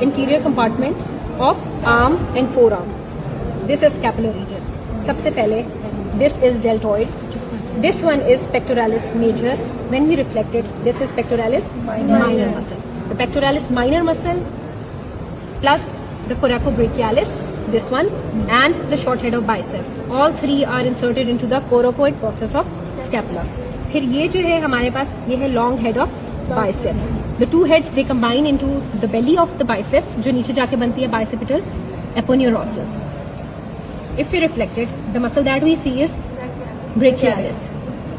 Interior compartment of arm and four arm. This is scapular region. सबसे पहले this is deltoid. This one is pectoralis major. When we reflect it, this is pectoralis minor muscle. The pectoralis minor muscle plus the coracobrachialis, this one, and the short head of biceps. All three are inserted into the coracoid process of scapula. फिर ये जो है हमारे पास ये है long head of biceps. The two heads they combine into the belly of the biceps, जो नीचे जाके बनती है bicipital aponeurosis. If we reflect it, the muscle that we see is brachialis.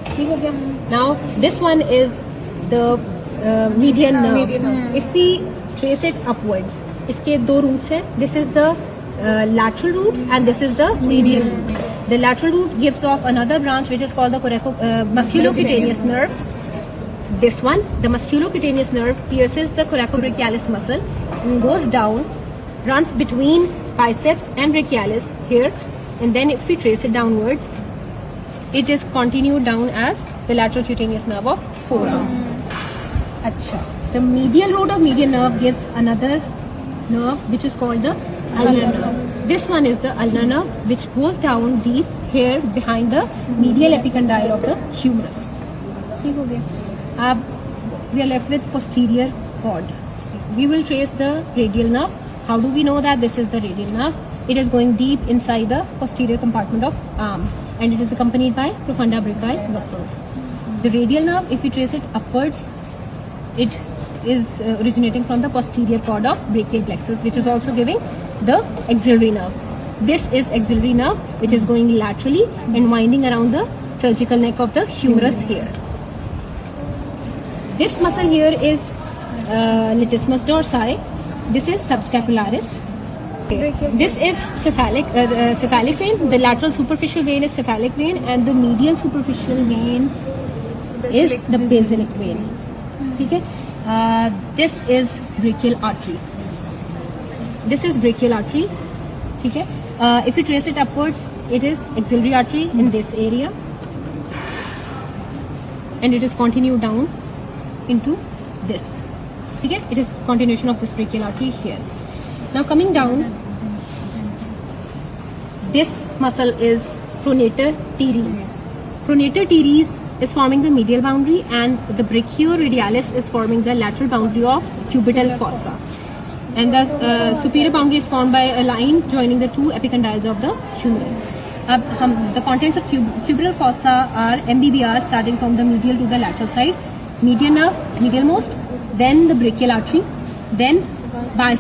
ठीक हो गया. Now this one is the median nerve. If we trace it upwards, इसके दो roots हैं. This is the lateral root and this is the median root. The lateral root gives off another branch which is called the musculocutaneous nerve. This one, the musculocutaneous nerve, pierces the coracobrachialis muscle and goes down, runs between biceps and brachialis here, and then if we trace it downwards, it is continued down as the lateral cutaneous nerve of forearm. Acha. The medial root of median nerve gives another nerve which is called the ulnar nerve. This one is the ulnar nerve which goes down deep here behind the medial epicondyle of the humerus. ठीक हो गया. अब we are left with posterior cord. We will trace the radial nerve. How do we know that this is the radial nerve? It is going deep inside the posterior compartment of arm and it is accompanied by profunda brachii vessels. The radial nerve, if we trace it upwards, it is originating from the posterior cord of brachial plexus, which is also giving the axillary nerve. This is axillary nerve which is going laterally and winding around the surgical neck of the humerus here. This muscle here is latissimus dorsi. This is subscapularis. This is cephalic vein. The lateral superficial vein is cephalic vein and the medial superficial vein is the basilic vein. Okay. This is brachial artery. This is brachial artery. Okay. If you trace it upwards, it is axillary artery in this area and it is continued down into this. Okay. It is continuation of this brachial artery here. Now coming down, this muscle is pronator teres. Pronator teres is forming the medial boundary and the brachioradialis is forming the lateral boundary of cubital fossa. And the superior boundary is formed by a line joining the two epicondyles of the humerus. The contents of cubital fossa are MBBR starting from the medial to the lateral side, median nerve, medialmost, then the brachial artery, then biceps.